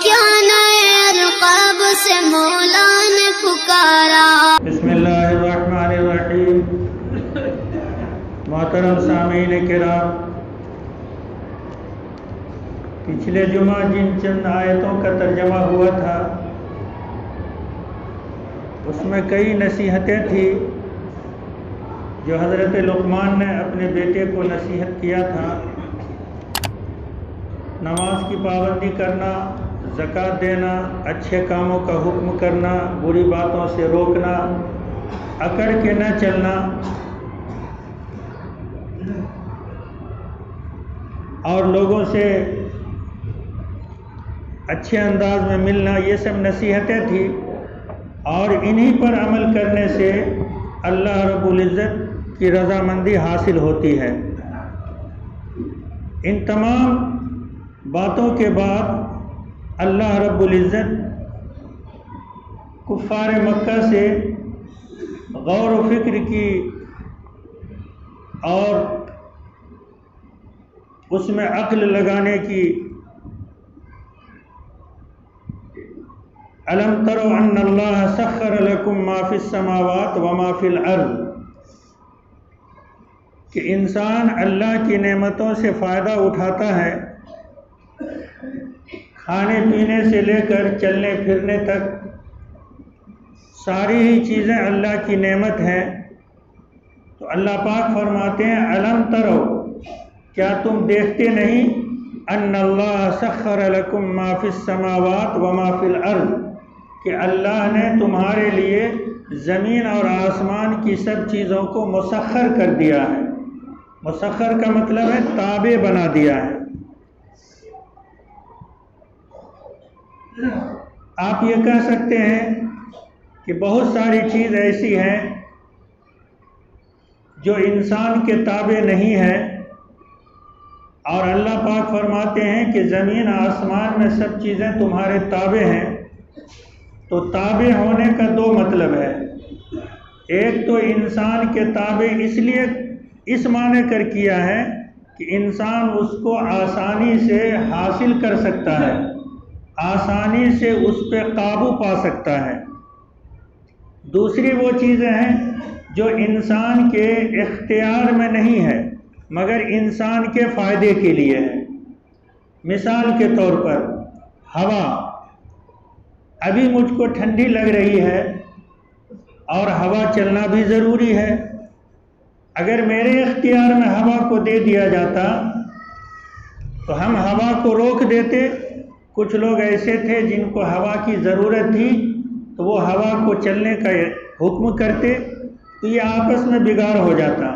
کیا نئے القاب سے مولا نے پکارا۔ بسم اللہ الرحمن الرحیم۔ محترم سامعین کرام، پچھلے جمعہ جن چند آیتوں کا ترجمہ ہوا تھا اس میں کئی نصیحتیں تھیں جو حضرت لقمان نے اپنے بیٹے کو نصیحت کیا تھا۔ نماز کی پابندی کرنا، زکوٰۃ دینا، اچھے کاموں کا حکم کرنا، بری باتوں سے روکنا، اکڑ کے نہ چلنا، اور لوگوں سے اچھے انداز میں ملنا، یہ سب نصیحتیں تھیں، اور انہی پر عمل کرنے سے اللہ رب العزت کی رضامندی حاصل ہوتی ہے۔ ان تمام باتوں کے بعد اللہ رب العزت کفار مکہ سے غور و فکر کی اور اس میں عقل لگانے کی، الم تروا ان اللہ سخر لکم ما فی السماوات وما فی الارض، کہ انسان اللہ کی نعمتوں سے فائدہ اٹھاتا ہے، کھانے پینے سے لے کر چلنے پھرنے تک ساری ہی چیزیں اللہ کی نعمت ہیں۔ تو اللہ پاک فرماتے ہیں الم ترو، کیا تم دیکھتے نہیں، ان اللہ سخر لکم ما فی السماوات وما فی الارض، کہ اللہ نے تمہارے لیے زمین اور آسمان کی سب چیزوں کو مسخر کر دیا ہے۔ مسخر کا مطلب ہے تابع بنا دیا ہے۔ آپ یہ کہہ سکتے ہیں کہ بہت ساری چیز ایسی ہیں جو انسان کے تابع نہیں ہے، اور اللہ پاک فرماتے ہیں کہ زمین آسمان میں سب چیزیں تمہارے تابع ہیں۔ تو تابع ہونے کا دو مطلب ہے، ایک تو انسان کے تابع اس لیے اس معنی کر کیا ہے کہ انسان اس کو آسانی سے حاصل کر سکتا ہے، آسانی سے اس پہ قابو پا سکتا ہے۔ دوسری وہ چیزیں ہیں جو انسان کے اختیار میں نہیں ہے مگر انسان کے فائدے کے لیے ہے۔ مثال کے طور پر ہوا، ابھی مجھ کو ٹھنڈی لگ رہی ہے اور ہوا چلنا بھی ضروری ہے۔ اگر میرے اختیار میں ہوا کو دے دیا جاتا تو ہم ہوا کو روک دیتے۔ کچھ لوگ ایسے تھے جن کو ہوا کی ضرورت تھی تو وہ ہوا کو چلنے کا حکم کرتے، تو یہ آپس میں بگاڑ ہو جاتا۔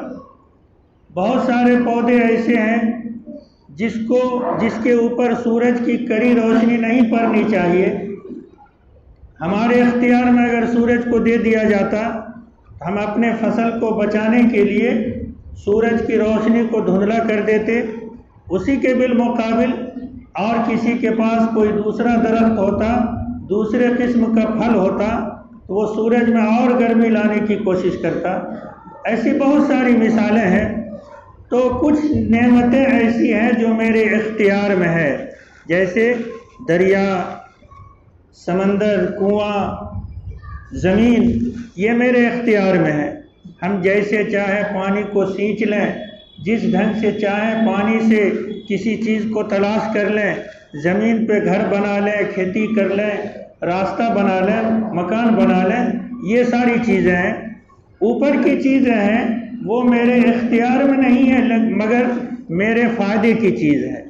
بہت سارے پودے ایسے ہیں جس کے اوپر سورج کی کڑی روشنی نہیں پڑنی چاہیے، ہمارے اختیار میں اگر سورج کو دے دیا جاتا تو ہم اپنے فصل کو بچانے کے لیے سورج کی روشنی کو دھندلا کر دیتے۔ اسی کے بالمقابل اور کسی کے پاس کوئی دوسرا درخت ہوتا، دوسرے قسم کا پھل ہوتا، تو وہ سورج میں اور گرمی لانے کی کوشش کرتا۔ ایسی بہت ساری مثالیں ہیں۔ تو کچھ نعمتیں ایسی ہیں جو میرے اختیار میں ہے، جیسے دریا، سمندر، کنواں، زمین، یہ میرے اختیار میں ہے۔ ہم جیسے چاہے پانی کو سینچ لیں، جس ڈھنگ سے چاہیں پانی سے کسی چیز کو تلاش کر لیں، زمین پہ گھر بنا لیں، کھیتی کر لیں، راستہ بنا لیں، مکان بنا لیں، یہ ساری چیزیں ہیں۔ اوپر کی چیزیں ہیں وہ میرے اختیار میں نہیں ہے مگر میرے فائدے کی چیز ہے۔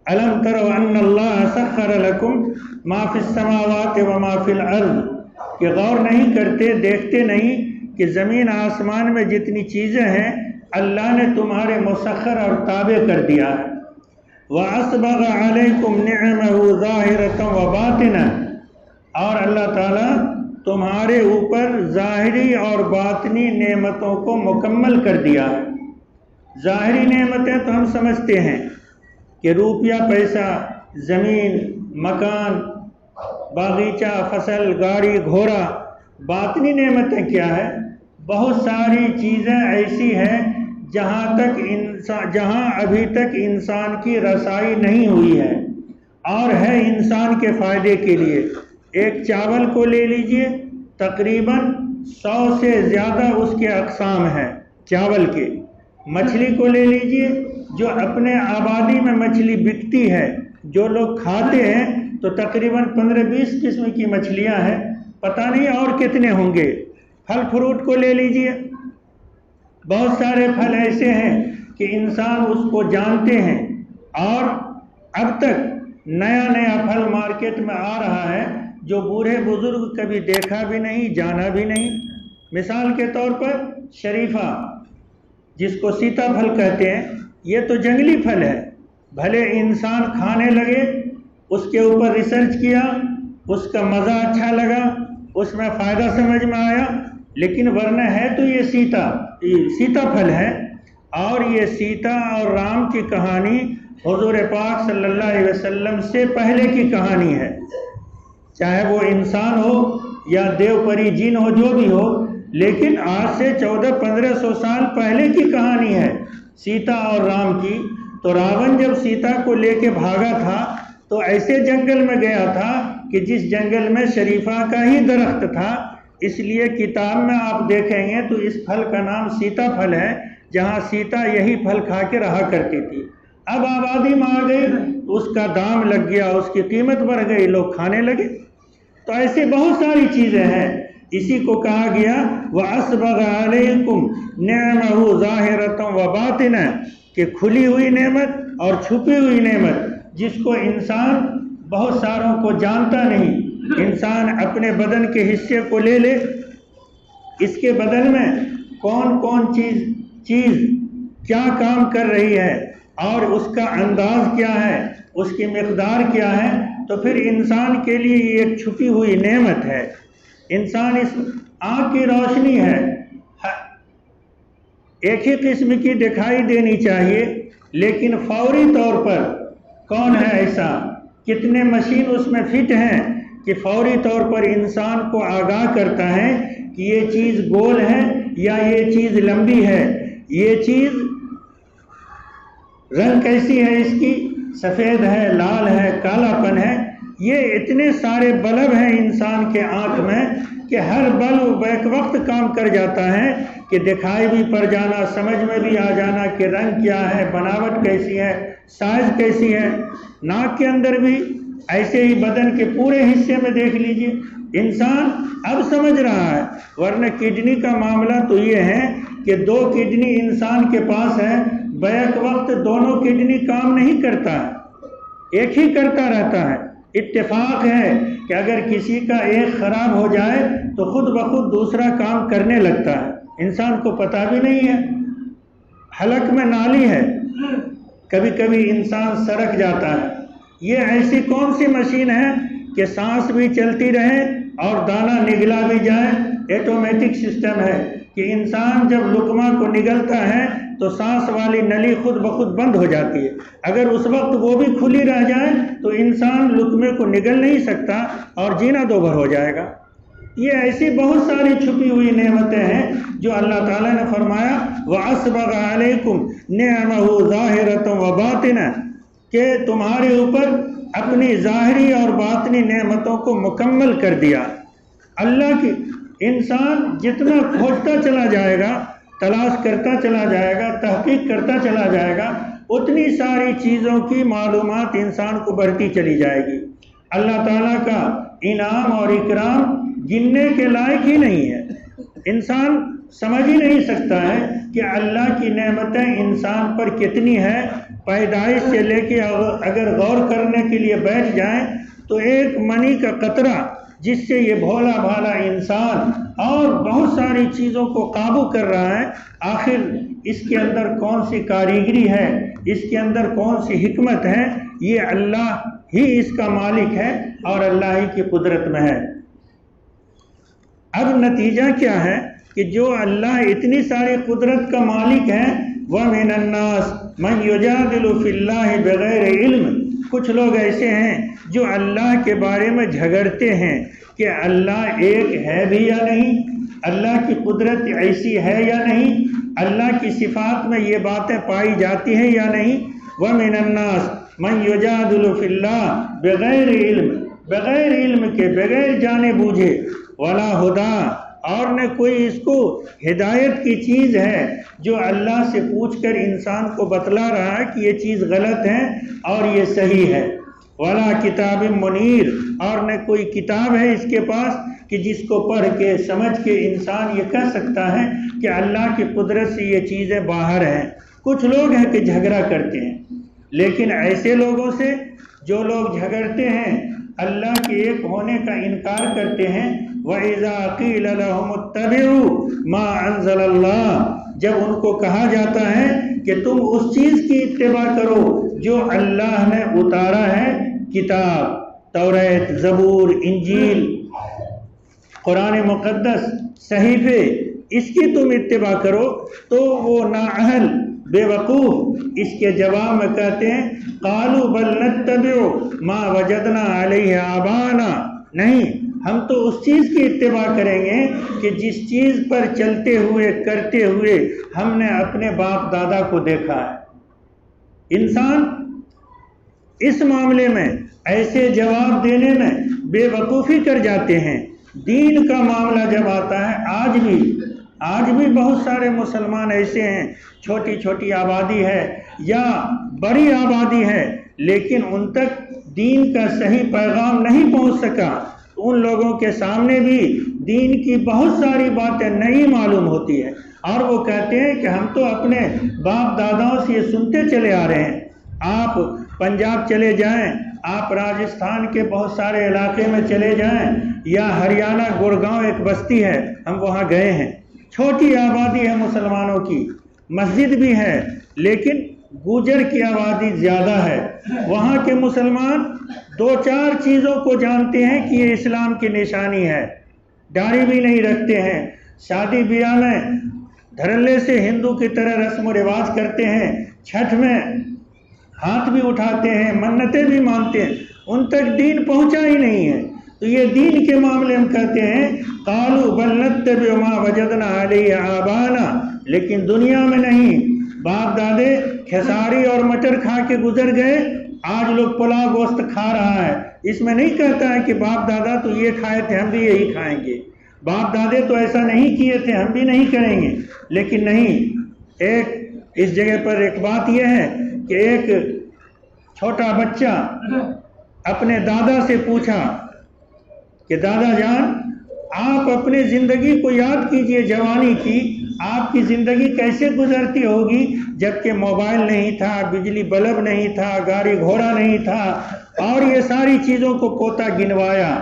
الم تروا ان اللہ سخر لکم ما فی السماوات وما فی الارض، کہ غور نہیں کرتے، دیکھتے نہیں کہ زمین آسمان میں جتنی چیزیں ہیں اللہ نے تمہارے مسخر اور تابع کر دیا ہے۔ وَأَسْبَغَ عَلَيْكُمْ نِعْمَهُ ظَاهِرَةً وَبَاطِنَةً، اور اللہ تعالیٰ تمہارے اوپر ظاہری اور باطنی نعمتوں کو مکمل کر دیا ہے۔ ظاہری نعمتیں تو ہم سمجھتے ہیں کہ روپیہ پیسہ، زمین، مکان، باغیچہ، فصل، گاڑی، گھوڑا۔ باطنی نعمتیں کیا ہے؟ بہت ساری چیزیں ایسی ہیں جہاں ابھی تک انسان کی رسائی نہیں ہوئی ہے، اور ہے انسان کے فائدے کے لیے۔ ایک چاول کو لے لیجئے، تقریباً 100 سے زیادہ اس کے اقسام ہیں چاول کے۔ مچھلی کو لے لیجئے، جو اپنے آبادی میں مچھلی بکتی ہے، جو لوگ کھاتے ہیں تو تقریباً 15-20 قسم کی مچھلیاں ہیں، پتہ نہیں اور کتنے ہوں گے۔ پھل فروٹ کو لے لیجئے، بہت سارے پھل ایسے ہیں کہ انسان اس کو جانتے ہیں، اور اب تک نیا نیا پھل مارکیٹ میں آ رہا ہے جو بوڑھے بزرگ کبھی دیکھا بھی نہیں، جانا بھی نہیں۔ مثال کے طور پر شریفہ، جس کو سیتا پھل کہتے ہیں، یہ تو جنگلی پھل ہے، بھلے انسان کھانے لگے، اس کے اوپر ریسرچ کیا، اس کا مزہ اچھا لگا، اس میں فائدہ سمجھ میں آیا، لیکن ورنہ ہے تو یہ سیتا پھل ہے۔ اور یہ سیتا اور رام کی کہانی حضور پاک صلی اللہ علیہ وسلم سے پہلے کی کہانی ہے، چاہے وہ انسان ہو یا دیو پری جن ہو، جو بھی ہو، لیکن آج سے 1400-1500 سال پہلے کی کہانی ہے سیتا اور رام کی۔ تو راون جب سیتا کو لے کے بھاگا تھا تو ایسے جنگل میں گیا تھا کہ جس جنگل میں شریفہ کا ہی درخت تھا، اس لیے کتاب میں آپ دیکھیں گے تو اس پھل کا نام سیتا پھل ہے، جہاں سیتا یہی پھل کھا کے رہا کرتی تھی۔ اب آبادی میں آ گئی تو اس کا دام لگ گیا، اس کی قیمت بڑھ گئی، لوگ کھانے لگے۔ تو ایسے بہت ساری چیزیں ہیں، اسی کو کہا گیا وَأَسْبَغَ عَلَيْكُمْ نِعْمَهُ ظَاهِرَةً وَبَاطِنًا، کہ کھلی ہوئی نعمت اور چھپی ہوئی نعمت، جس کو انسان بہت ساروں کو جانتا نہیں۔ انسان اپنے بدن کے حصے کو لے لے، اس کے بدن میں کون کون چیز کیا کام کر رہی ہے اور اس کا انداز کیا ہے، اس کی مقدار کیا ہے، تو پھر انسان کے لیے یہ ایک چھپی ہوئی نعمت ہے۔ انسان اس آنکھ کی روشنی ہے، ایک ہی قسم کی دکھائی دینی چاہیے، لیکن فوری طور پر کون ہے ایسا، کتنے مشین اس میں فٹ ہیں کہ فوری طور پر انسان کو آگاہ کرتا ہے کہ یہ چیز گول ہے یا یہ چیز لمبی ہے، یہ چیز رنگ کیسی ہے، اس کی سفید ہے، لال ہے، کالا پن ہے۔ یہ اتنے سارے بلب ہیں انسان کے آنکھ میں کہ ہر بلب بیک وقت کام کر جاتا ہے کہ دکھائی بھی پڑ جانا، سمجھ میں بھی آ جانا کہ رنگ کیا ہے، بناوٹ کیسی ہے، سائز کیسی ہے۔ ناک کے اندر بھی ایسے ہی بدن کے پورے حصے میں دیکھ لیجئے، انسان اب سمجھ رہا ہے، ورنہ کڈنی کا معاملہ تو یہ ہے کہ 2 کڈنی انسان کے پاس ہے، بیک وقت دونوں کڈنی کام نہیں کرتا ہے، ایک ہی کرتا رہتا ہے۔ اتفاق ہے کہ اگر کسی کا ایک خراب ہو جائے تو خود بخود دوسرا کام کرنے لگتا ہے، انسان کو پتہ بھی نہیں ہے۔ حلق میں نالی ہے، کبھی کبھی انسان سرک جاتا ہے۔ یہ ایسی کون سی مشین ہے کہ سانس بھی چلتی رہے اور دانہ نگلا بھی جائے، آٹومیٹک سسٹم ہے کہ انسان جب لقمہ کو نگلتا ہے تو سانس والی نلی خود بخود بند ہو جاتی ہے، اگر اس وقت وہ بھی کھلی رہ جائے تو انسان لقمے کو نگل نہیں سکتا اور جینا دوبھر ہو جائے گا۔ یہ ایسی بہت ساری چھپی ہوئی نعمتیں ہیں جو اللہ تعالیٰ نے فرمایا وَأَسْبَغَ عَلَيْكُمْ نِعْمَهُ ظَاهِرَةً وَبَاطِنًا، کہ تمہارے اوپر اپنی ظاہری اور باطنی نعمتوں کو مکمل کر دیا۔ اللہ کی انسان جتنا کھوجتا چلا جائے گا، تلاش کرتا چلا جائے گا، تحقیق کرتا چلا جائے گا، اتنی ساری چیزوں کی معلومات انسان کو بڑھتی چلی جائے گی۔ اللہ تعالیٰ کا انعام اور اکرام گننے کے لائق ہی نہیں ہے، انسان سمجھ ہی نہیں سکتا ہے کہ اللہ کی نعمتیں انسان پر کتنی ہیں۔ پیدائش سے لے کے اگر غور کرنے کے لیے بیٹھ جائیں تو ایک منی کا قطرہ جس سے یہ بھولا بھالا انسان اور بہت ساری چیزوں کو قابو کر رہا ہے، آخر اس کے اندر کون سی کاریگری ہے، اس کے اندر کون سی حکمت ہے، یہ اللہ ہی اس کا مالک ہے اور اللہ ہی کی قدرت میں ہے۔ اب نتیجہ کیا ہے کہ جو اللہ اتنی ساری قدرت کا مالک ہے، وَمِنَ النَّاسِ مَن يُجَادِلُ فِي اللَّهِ بِغَيْرِ عِلْمٍ، کچھ لوگ ایسے ہیں جو اللہ کے بارے میں جھگڑتے ہیں کہ اللہ ایک ہے بھی یا نہیں، اللہ کی قدرت ایسی ہے یا نہیں، اللہ کی صفات میں یہ باتیں پائی جاتی ہیں یا نہیں۔ وَمِنَ النَّاسِ من یجادل فی اللہ بغیر علم، بغیر علم کے، بغیر جانے بوجھے، ولا ہدا، اور نہ کوئی اس کو ہدایت کی چیز ہے جو اللہ سے پوچھ کر انسان کو بتلا رہا ہے کہ یہ چیز غلط ہے اور یہ صحیح ہے، ولا کتاب منیر، اور نہ کوئی کتاب ہے اس کے پاس کہ جس کو پڑھ کے سمجھ کے انسان یہ کہہ سکتا ہے کہ اللہ کی قدرت سے یہ چیزیں باہر ہیں۔ کچھ لوگ ہیں کہ جھگڑا کرتے ہیں، لیکن ایسے لوگوں سے جو لوگ جھگڑتے ہیں، اللہ کے ایک ہونے کا انکار کرتے ہیں، وَإِذَا قِيلَ لَهُمُ اتَّبِعُوا مَا أَنزَلَ اللَّهُ، جب ان کو کہا جاتا ہے کہ تم اس چیز کی اتباع کرو جو اللہ نے اتارا ہے، کتاب، توریت، زبور، انجیل، قرآن مقدس، صحیفے، اس کی تم اتباع کرو، تو وہ نااہل، بے وقوف اس کے جواب میں کہتے ہیں قالوا بل نتبع ما وجدنا علیہ آبانا، نہیں، ہم تو اس چیز کی اتباع کریں گے کہ جس چیز پر چلتے ہوئے کرتے ہوئے ہم نے اپنے باپ دادا کو دیکھا ہے۔ انسان اس معاملے میں ایسے جواب دینے میں بے وقوفی کر جاتے ہیں۔ دین کا معاملہ جب آتا ہے، آج بھی بہت سارے مسلمان ایسے ہیں، چھوٹی چھوٹی آبادی ہے یا بڑی آبادی ہے، لیکن ان تک دین کا صحیح پیغام نہیں پہنچ سکا۔ ان لوگوں کے سامنے بھی دین کی بہت ساری باتیں نئی معلوم ہوتی ہے، اور وہ کہتے ہیں کہ ہم تو اپنے باپ داداؤں سے یہ سنتے چلے آ رہے ہیں۔ آپ پنجاب چلے جائیں، آپ راجستھان کے بہت سارے علاقے میں چلے جائیں، یا ہریانہ گڑگاؤں ایک بستی ہے، ہم وہاں گئے ہیں، چھوٹی آبادی ہے مسلمانوں کی، مسجد بھی ہے، لیکن گوجر کی آبادی زیادہ ہے۔ وہاں کے مسلمان دو چار چیزوں کو جانتے ہیں کہ یہ اسلام کی نشانی ہے، داڑھی بھی نہیں رکھتے ہیں، شادی بیاہ میں دھڑلے سے ہندو کی طرح رسم و رواج کرتے ہیں، چھٹ میں ہاتھ بھی اٹھاتے ہیں، منتیں بھی مانتے ہیں، ان تک دین پہنچا ہی نہیں ہے۔ تو یہ دین کے معاملے ہم کہتے ہیں قالوا بل نتبع ما وجدنا علیہ آبانا، لیکن دنیا میں نہیں، باپ دادے کھساری اور مٹر کھا کے گزر گئے، آج لوگ پلاؤ گوشت کھا رہا ہے، اس میں نہیں کہتا ہے کہ باپ دادا تو یہ کھائے تھے ہم بھی یہی کھائیں گے، باپ دادے تو ایسا نہیں کیے تھے ہم بھی نہیں کریں گے، لیکن نہیں، اس جگہ پر ایک بات یہ ہے کہ ایک چھوٹا بچہ اپنے دادا سے پوچھا کہ دادا جان آپ اپنے زندگی کو یاد کیجئے، جوانی کی، آپ کی زندگی کیسے گزرتی ہوگی جبکہ موبائل نہیں تھا، بجلی بلب نہیں تھا، گاڑی گھوڑا نہیں تھا، اور یہ ساری چیزوں کو پوتا گنوایا۔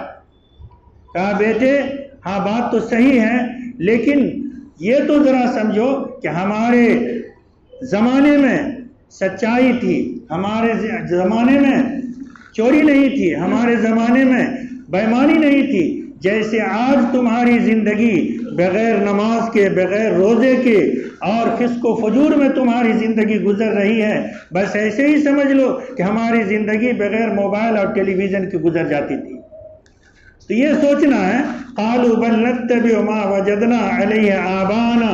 کہا بیٹے ہاں بات تو صحیح ہے، لیکن یہ تو ذرا سمجھو کہ ہمارے زمانے میں سچائی تھی، ہمارے زمانے میں چوری نہیں تھی، ہمارے زمانے میں بےایمانی نہیں تھی، جیسے آج تمہاری زندگی بغیر نماز کے، بغیر روزے کے اور فسق و فجور میں تمہاری زندگی گزر رہی ہے، بس ایسے ہی سمجھ لو کہ ہماری زندگی بغیر موبائل اور ٹیلی ویژن کی گزر جاتی تھی۔ تو یہ سوچنا ہے قالوا بل نتبع ما وجدنا علیہ آبانا۔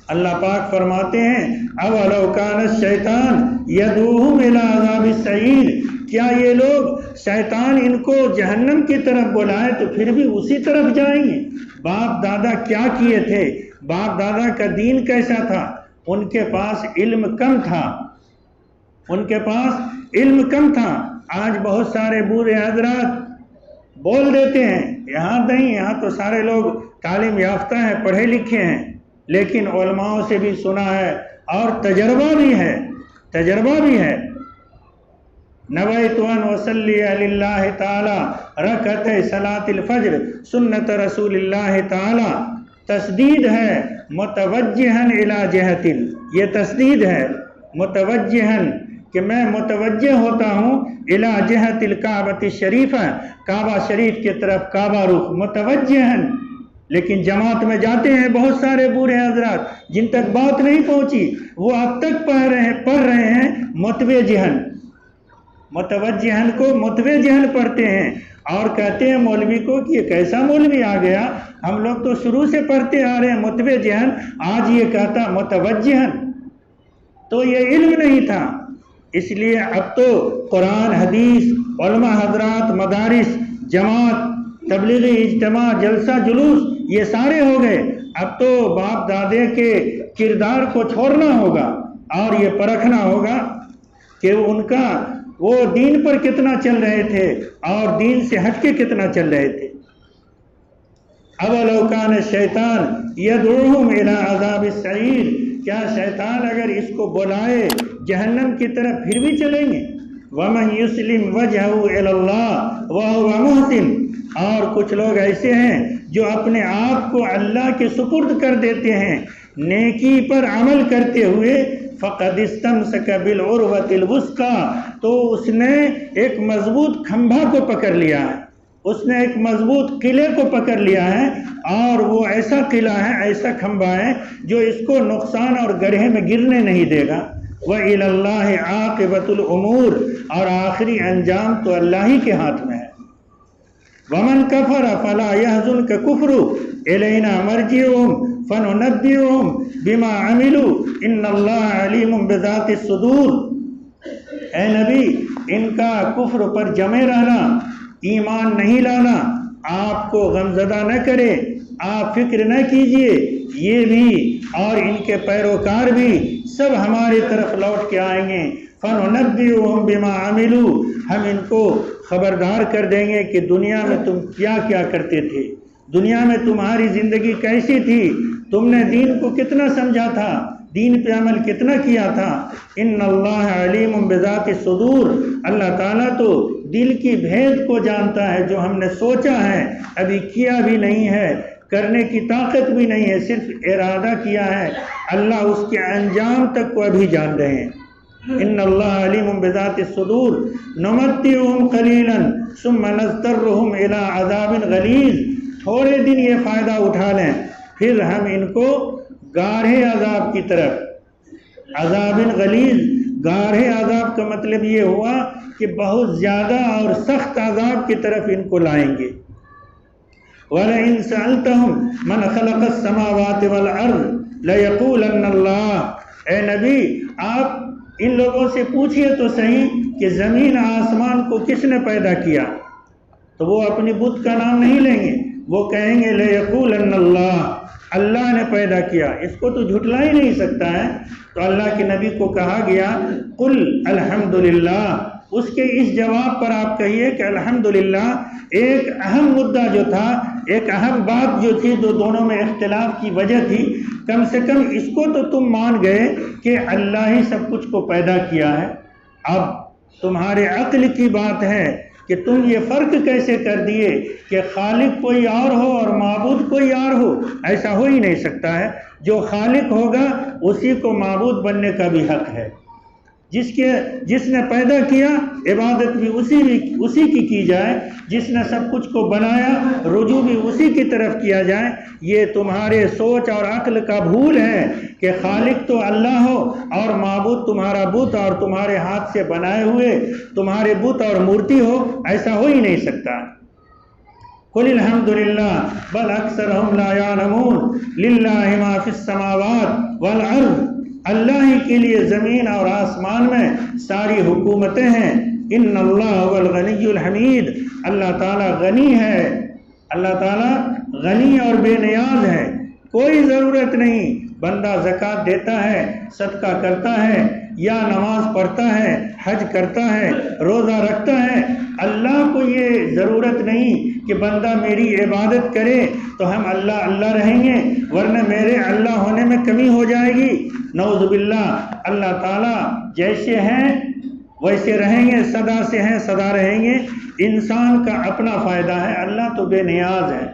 اللہ پاک فرماتے ہیں اولو کان الشیطان یدعوہم الی عذاب السعیر، کیا یہ لوگ شیطان ان کو جہنم کی طرف بلائے تو پھر بھی اسی طرف جائیں گے؟ باپ دادا کیا کیے تھے، باپ دادا کا دین کیسا تھا؟ ان کے پاس علم کم تھا، ان کے پاس علم کم تھا۔ آج بہت سارے بوڑھے حضرات بول دیتے ہیں یہاں نہیں، یہاں تو سارے لوگ تعلیم یافتہ ہیں، پڑھے لکھے ہیں، لیکن علماء سے بھی سنا ہے اور تجربہ بھی ہے نویت ان اصلی للہ تعالی رکعتي صلاۃ الفجر سنت رسول اللہ تعالی، تسدید ہے متوجہن الی جہت، یہ تسدید ہے متوجہن کہ میں متوجہ ہوتا ہوں الی جہت الکعبۃ الشریفہ، کعبہ شریف کی طرف، کعبہ رخ، متوجہن۔ لیکن جماعت میں جاتے ہیں بہت سارے بوڑھے حضرات جن تک بات نہیں پہنچی، وہ اب تک پڑھ رہے ہیں متوجہن کو متوجہن پڑھتے ہیں، اور کہتے ہیں مولوی کو کہ یہ کیسا مولوی آ گیا، ہم لوگ تو شروع سے پڑھتے آ رہے ہیں متوجہن، آج یہ کہتا متوجہن۔ تو یہ علم نہیں تھا، اس لیے اب تو قرآن حدیث علماء حضرات مدارس جماعت تبلیغی اجتماع جلسہ جلوس یہ سارے ہو گئے. اب تو باپ دادے کے کردار کو چھوڑنا ہوگا اور یہ پرکھنا ہوگا کہ ان کا وہ دین پر کتنا چل رہے تھے اور دین سے ہٹ کے کتنا چل رہے تھے. اولو کان الشیطان یدعوہم الی عذاب السعیر، کیا شیطان اگر اس کو بلائے جہنم کی طرف پھر بھی چلیں گے؟ وَمَنْ يُسْلِمْ وَجْهَهُ إِلَى اللَّهِ وَهُوَ مُحْسِنٌ، اور کچھ لوگ ایسے ہیں جو اپنے آپ کو اللہ کے سپرد کر دیتے ہیں نیکی پر عمل کرتے ہوئے. فَقَدْ اسْتَمْسَكَ بِالْعُرْوَةِ الْوُثْقَىٰ، تو اس نے ایک مضبوط کھمبا کو پکڑ لیا ہے، اس نے ایک مضبوط قلعے کو پکڑ لیا ہے، اور وہ ایسا قلعہ ہے، ایسا کھمبا ہے جو اس کو نقصان اور گڑھے میں گرنے نہیں دے گا. وَإِلَى اللَّهِ عَاقِبَةُ الْأُمُورِ، اور آخری انجام تو اللہ ہی کے ہاتھ میں ہے. وَمَنْ كَفَرَ فَلَا يَحْزُنْكَ كُفْرُهُ إِلَيْنَا مَرْجِعُهُمْ فَنُنَبِّئُهُمْ بِمَا عَمِلُوا إِنَّ اللَّهَ عَلِيمٌ بِذَاتِ الصُّدُورِ. اے نبی، ان کا کفر پر جمے رہنا، ایمان نہیں لانا آپ کو غمزدہ نہ کرے، آپ فکر نہ کیجئے، یہ بھی اور ان کے پیروکار بھی سب ہماری طرف لوٹ کے آئیں گے. فَنُنَبِّئُهُمْ بِمَا عَمِلُوا، ہم ان کو خبردار کر دیں گے کہ دنیا میں تم کیا کیا کرتے تھے، دنیا میں تمہاری زندگی کیسی تھی، تم نے دین کو کتنا سمجھا تھا، دین پہ عمل کتنا کیا تھا. ان اللہ علیم بذات الصدور، اللہ تعالیٰ تو دل کی بھید کو جانتا ہے، جو ہم نے سوچا ہے ابھی کیا بھی نہیں ہے، کرنے کی طاقت بھی نہیں ہے، صرف ارادہ کیا ہے، اللہ اس کے انجام تک کو ابھی جان رہے ہیں. ان اللہ علیم بذات الصدور نمتعہم قلیلا ثم نضطرہم الی عذاب غلیظ، تھوڑے دن یہ فائدہ اٹھا لیں پھر ہم ان کو گاڑھے عذاب کی طرف، عذاب غلیظ، گاڑھے عذاب کا مطلب یہ ہوا کہ بہت زیادہ اور سخت عذاب کی طرف ان کو لائیں گے. وَلَئِن سَأَلْتَهُمْ مَنْ خَلَقَ السَّمَاوَاتِ وَالْأَرْضِ لَيَقُولَنَّ اللَّهُ، اے نبی آپ ان لوگوں سے پوچھئے تو صحیح کہ زمین آسمان کو کس نے پیدا کیا، تو وہ اپنی بت کا نام نہیں لیں گے، وہ کہیں گے لَيَقُولَنَّ اللَّهُ، اللہ نے پیدا کیا. اس کو تو جھٹلا ہی نہیں سکتا ہے. تو اللہ کے نبی کو کہا گیا قل الحمدللہ، اس کے اس جواب پر آپ کہیے کہ الحمدللہ. ایک اہم مدعا جو تھا، ایک اہم بات جو تھی، جو دونوں میں اختلاف کی وجہ تھی، کم سے کم اس کو تو تم مان گئے کہ اللہ ہی سب کچھ کو پیدا کیا ہے. اب تمہارے عقل کی بات ہے کہ تم یہ فرق کیسے کر دیے کہ خالق کوئی اور ہو اور معبود کوئی اور ہو. ایسا ہو ہی نہیں سکتا ہے. جو خالق ہوگا اسی کو معبود بننے کا بھی حق ہے. جس نے پیدا کیا عبادت بھی اسی کی جائے، جس نے سب کچھ کو بنایا رجوع بھی اسی کی طرف کیا جائے. یہ تمہارے سوچ اور عقل کا بھول ہے کہ خالق تو اللہ ہو اور معبود تمہارا بت اور تمہارے ہاتھ سے بنائے ہوئے تمہارے بت اور مورتی ہو. ایسا ہو ہی نہیں سکتا. قل الحمدللہ بل اکثرہم لا یعلمون للہ ما فی السماوات والارض، اللہ ہی کے لیے زمین اور آسمان میں ساری حکومتیں ہیں. ان اللہ هو الغنی الحمید، اللہ تعالیٰ غنی ہے، اللہ تعالیٰ غنی اور بے نیاز ہے. کوئی ضرورت نہیں. بندہ زکوٰۃ دیتا ہے، صدقہ کرتا ہے، یا نماز پڑھتا ہے، حج کرتا ہے، روزہ رکھتا ہے، اللہ کو یہ ضرورت نہیں کہ بندہ میری عبادت کرے تو ہم اللہ اللہ رہیں گے، ورنہ میرے اللہ ہونے میں کمی ہو جائے گی. نعوذ باللہ. اللہ تعالیٰ جیسے ہیں ویسے رہیں گے، سدا سے ہیں سدا رہیں گے. انسان کا اپنا فائدہ ہے، اللہ تو بے نیاز ہے.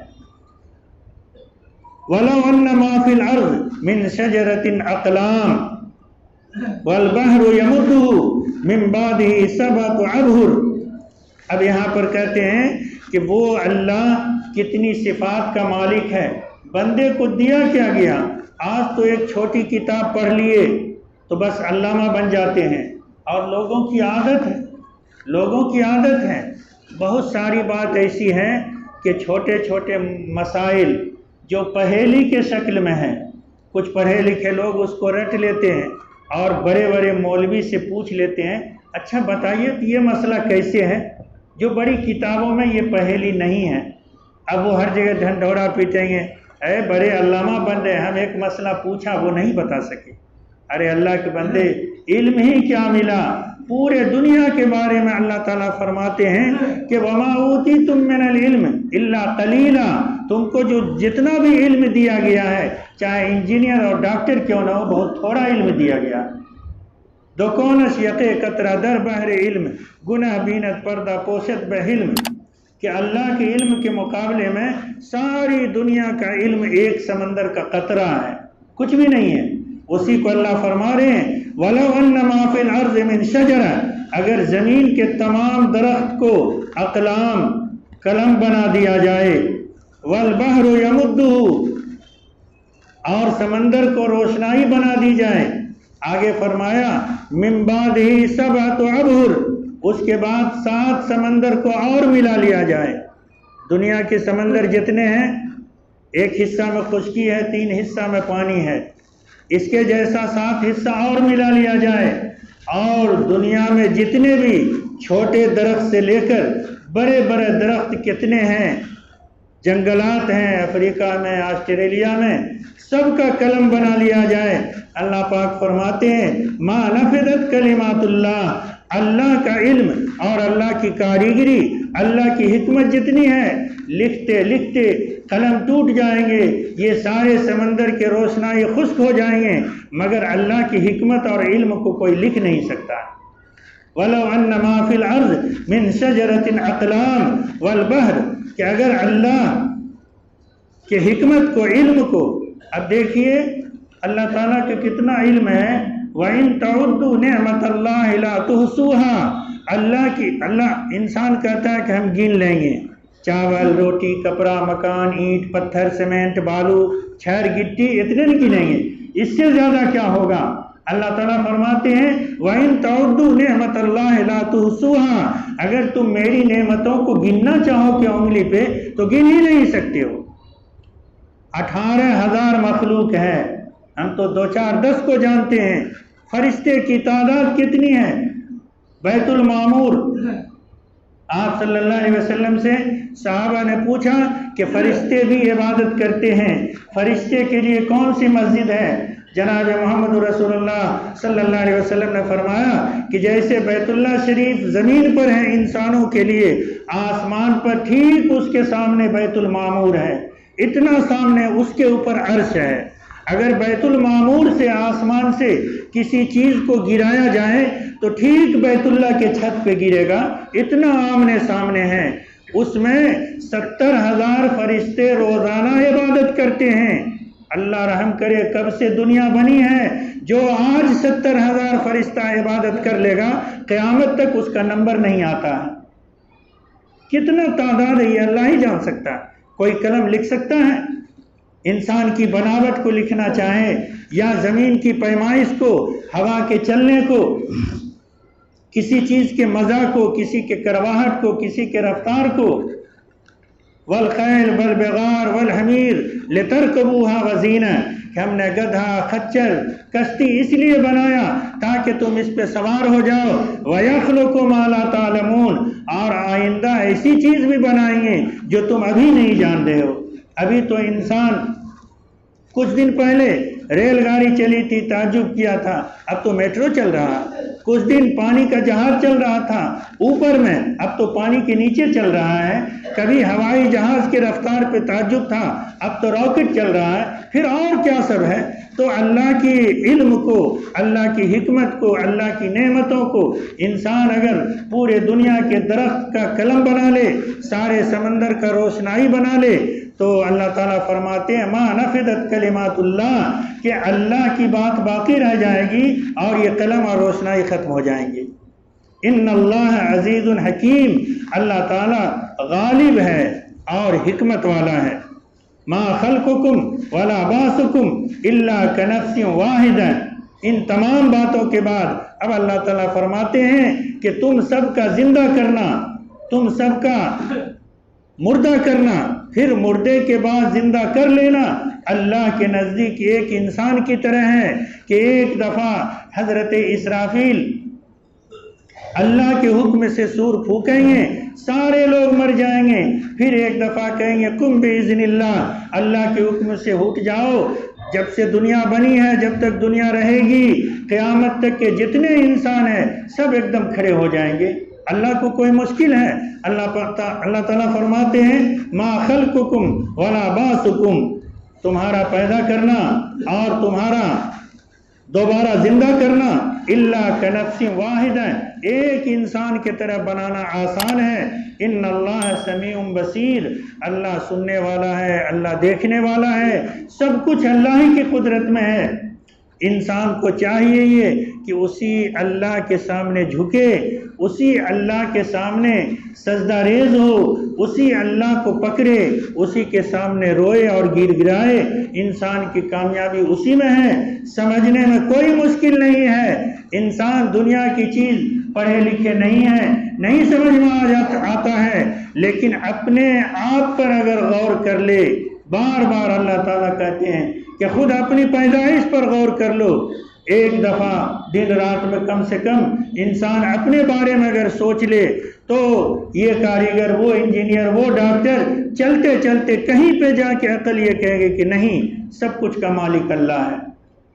وَلَوْ أَنَّ مَا فِي الْأَرْضِ مِنْ شَجَرَةٍ أَقْلَامٍ وَالْبَحْرُ يَمُدُّهُ مِنْ بَعْدِهِ سَبْعَةُ أَبْحُرٍ. اب یہاں پر کہتے ہیں کہ وہ اللہ کتنی صفات کا مالک ہے. بندے کو دیا کیا گیا؟ آج تو ایک چھوٹی کتاب پڑھ لیے تو بس علامہ بن جاتے ہیں. اور لوگوں کی عادت ہے بہت ساری بات ایسی ہے کہ چھوٹے چھوٹے مسائل جو پہیلی کے شکل میں ہیں، کچھ پڑھے لکھے لوگ اس کو رٹ لیتے ہیں اور بڑے بڑے مولوی سے پوچھ لیتے ہیں اچھا بتائیے تو یہ مسئلہ کیسے ہے، جو بڑی کتابوں میں یہ پہلی نہیں ہے۔ اب وہ ہر جگہ ڈھنڈورا پیٹیں گے، اے بڑے علامہ بن رہے، ہم ایک مسئلہ پوچھا وہ نہیں بتا سکے۔ ارے اللہ کے بندے، علم ہی کیا ملا، پورے دنیا کے بارے میں اللہ تعالیٰ فرماتے ہیں کہ وَمَا أُوتِيتُم مِّنَ الْعِلْمِ إِلَّا قَلِيلًا، تم کو جو جتنا بھی علم دیا گیا ہے، چاہے انجینئر اور ڈاکٹر کیوں نہ ہو، بہت تھوڑا علم دیا گیا۔ دکونش یقے قطرہ در بحر علم، گناہ بینت پردہ پوشت بحلم، کہ اللہ کے علم کے مقابلے میں ساری دنیا کا علم ایک سمندر کا قطرہ ہے، کچھ بھی نہیں ہے۔ اسی کو اللہ فرما رہے ہیں وَلَوْ أَنَّ مَا فِي الْأَرْضِ مِنْ شَجَرَةٍ، اگر زمین کے تمام درخت کو اقلام قلم بنا دیا جائے، وَالْبَحْرُ يَمُدُّهُ، اور سمندر کو روشنائی بنا دی جائے، آگے فرمایا مِن بَعْدِهِ سَبْعَةُ أَبْحُرٍ، اس کے بعد 7 سمندر کو اور ملا لیا جائے۔ دنیا کے سمندر جتنے ہیں، ایک حصہ میں خشکی ہے، 3 حصہ میں پانی ہے، اس کے جیسا 7 حصہ اور ملا لیا جائے، اور دنیا میں جتنے بھی چھوٹے درخت سے لے کر بڑے بڑے درخت کتنے ہیں، جنگلات ہیں افریقہ میں، آسٹریلیا میں، سب کا قلم بنا لیا جائے۔ اللہ پاک فرماتے ہیں ما نفدت کلمات اللہ، اللہ کا علم اور اللہ کی کاریگری، اللہ کی حکمت جتنی ہے، لکھتے لکھتے قلم ٹوٹ جائیں گے، یہ سارے سمندر کے روشنائی خشک ہو جائیں گے، مگر اللہ کی حکمت اور علم کو کوئی لکھ نہیں سکتا۔ وَلَوْ أَنَّ مَا فِي الْأَرْضِ مِنْ شَجَرَةٍ أَقْلَامٍ وَالْبَحْرِ، کہ اگر اللہ کے حکمت کو، علم کو، اب دیکھیے اللہ تعالیٰ کے کتنا علم ہے، وَإِن تَعُدُّوا نِعْمَةَ اللَّهِ لَا تُحْصُوهَا، اللہ انسان کہتا ہے کہ ہم گن لیں گے، چاول، روٹی، کپڑا، مکان، اینٹ، پتھر، سیمنٹ، بالو، چھر، گٹی، اتنے نہیں گنیں گے، اس سے زیادہ کیا ہوگا؟ اللہ تعالیٰ فرماتے ہیں وَإِن تَعُدُّوا نِعْمَةَ اللَّهِ لَا تُحْصُوهَا، اگر تم میری نعمتوں کو گننا چاہو کہ انگلی پہ تو گن ہی نہیں سکتے ہو۔ 18,000 مخلوق ہے، ہم تو 2-4-10 کو جانتے ہیں۔ فرشتے کی تعداد کتنی ہے؟ بیت المعمور، آپ صلی اللہ علیہ وسلم سے صحابہ نے پوچھا کہ فرشتے بھی عبادت کرتے ہیں، فرشتے کے لیے کون سی مسجد ہے؟ جناب محمد رسول اللہ صلی اللہ علیہ وسلم نے فرمایا کہ جیسے بیت اللہ شریف زمین پر ہے انسانوں کے لیے، آسمان پر ٹھیک اس کے سامنے بیت المعمور ہے، اتنا سامنے، اس کے اوپر عرش ہے۔ اگر بیت المعمور سے، آسمان سے کسی چیز کو گرایا جائے تو ٹھیک بیت اللہ کے چھت پہ گرے گا، اتنا آمنے سامنے ہے۔ اس میں 70,000 فرشتے روزانہ عبادت کرتے ہیں۔ اللہ رحم کرے، کب سے دنیا بنی ہے، جو آج 70,000 فرشتہ عبادت کر لے گا، قیامت تک اس کا نمبر نہیں آتا ہے۔ کتنا تعداد ہے یہ اللہ ہی جان سکتا ہے۔ کوئی قلم لکھ سکتا ہے؟ انسان کی بناوٹ کو لکھنا چاہے یا زمین کی پیمائش کو، ہوا کے چلنے کو، کسی چیز کے مزہ کو، کسی کے کرواہٹ کو، کسی کے رفتار کو، والخیل والبغار والحمیر لترکبوها وزینہ، کہ ہم نے گدھا، خچر، کشتی اس لیے بنایا تاکہ تم اس پہ سوار ہو جاؤ، وَيَخْلُقُ مَا لَا تَعْلَمُونَ، اور آئندہ ایسی چیز بھی بنائیں گے جو تم ابھی نہیں جان رہے ہو۔ ابھی تو انسان، کچھ دن پہلے ریل گاڑی چلی تھی، تعجب کیا تھا، اب تو میٹرو چل رہا ہے۔ کچھ دن پانی کا جہاز چل رہا تھا اوپر میں، اب تو پانی کے نیچے چل رہا ہے۔ کبھی ہوائی جہاز کے رفتار پہ تعجب تھا، اب تو راکٹ چل رہا ہے، پھر اور کیا سب ہے۔ تو اللہ کی علم کو، اللہ کی حکمت کو، اللہ کی نعمتوں کو انسان اگر پورے دنیا کے درخت کا قلم بنا لے، سارے سمندر کا روشنائی بنا لے، تو اللہ تعالیٰ فرماتے ہیں ما نفدت کلمات اللہ، کہ اللہ کی بات باقی رہ جائے گی اور یہ قلم اور روشنائی ختم ہو جائیں گے۔ ان اللہ عزیز حکیم، اللہ تعالیٰ غالب ہے اور حکمت والا ہے۔ ما خلقکم ولا بعثکم الا کنفس واحدہ، ان تمام باتوں کے بعد اب اللہ تعالیٰ فرماتے ہیں کہ تم سب کا زندہ کرنا، تم سب کا مردہ کرنا پھر مردے کے بعد زندہ کر لینا اللہ کے نزدیک ایک انسان کی طرح ہے کہ ایک دفعہ حضرت اسرافیل اللہ کے حکم سے سور پھونکیں گے، سارے لوگ مر جائیں گے، پھر ایک دفعہ کہیں گے کم بِإِذْنِ اللہ، اللہ کے حکم سے اٹھ جاؤ۔ جب سے دنیا بنی ہے، جب تک دنیا رہے گی، قیامت تک کے جتنے انسان ہیں سب ایک دم کھڑے ہو جائیں گے۔ اللہ کو کوئی مشکل ہے؟ اللہ تعالیٰ فرماتے ہیں ما خلقکم ولا بعثکم، تمہارا پیدا کرنا اور تمہارا دوبارہ زندہ کرنا الا کنفس واحدہ، ایک انسان کی طرح بنانا آسان ہے۔ ان اللہ سمیع بصیر، اللہ سننے والا ہے، اللہ دیکھنے والا ہے، سب کچھ اللہ ہی کی قدرت میں ہے۔ انسان کو چاہیے یہ کہ اسی اللہ کے سامنے جھکے، اسی اللہ کے سامنے سجدہ ریز ہو، اسی اللہ کو پکڑے، اسی کے سامنے روئے اور گر گرائے۔ انسان کی کامیابی اسی میں ہے، سمجھنے میں کوئی مشکل نہیں ہے۔ انسان دنیا کی چیز پڑھے لکھے نہیں ہے، نہیں سمجھ میں آتا ہے، لیکن اپنے آپ پر اگر غور کر لے، بار بار اللہ تعالیٰ کہتے ہیں کہ خود اپنی پیدائش پر غور کر لو، ایک دفعہ دن رات میں کم سے کم انسان اپنے بارے میں اگر سوچ لے تو یہ کاریگر، وہ انجینئر، وہ ڈاکٹر چلتے چلتے کہیں پہ جا کے عقل یہ کہے گے کہ نہیں، سب کچھ کا مالک اللہ ہے۔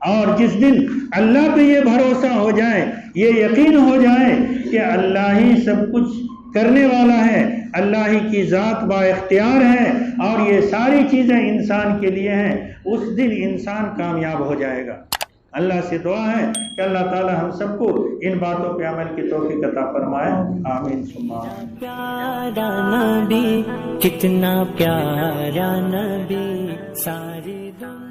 اور جس دن اللہ پہ یہ بھروسہ ہو جائے، یہ یقین ہو جائے کہ اللہ ہی سب کچھ کرنے والا ہے، اللہ ہی کی ذات با اختیار ہے اور یہ ساری چیزیں انسان کے لیے ہیں، اس دن انسان کامیاب ہو جائے گا۔ اللہ سے دعا ہے کہ اللہ تعالی ہم سب کو ان باتوں پہ عمل کی توفیق عطا فرمائے، آمین ثم آمین۔ پیارا نبی، کتنا پیارا نبی، ساری دنیا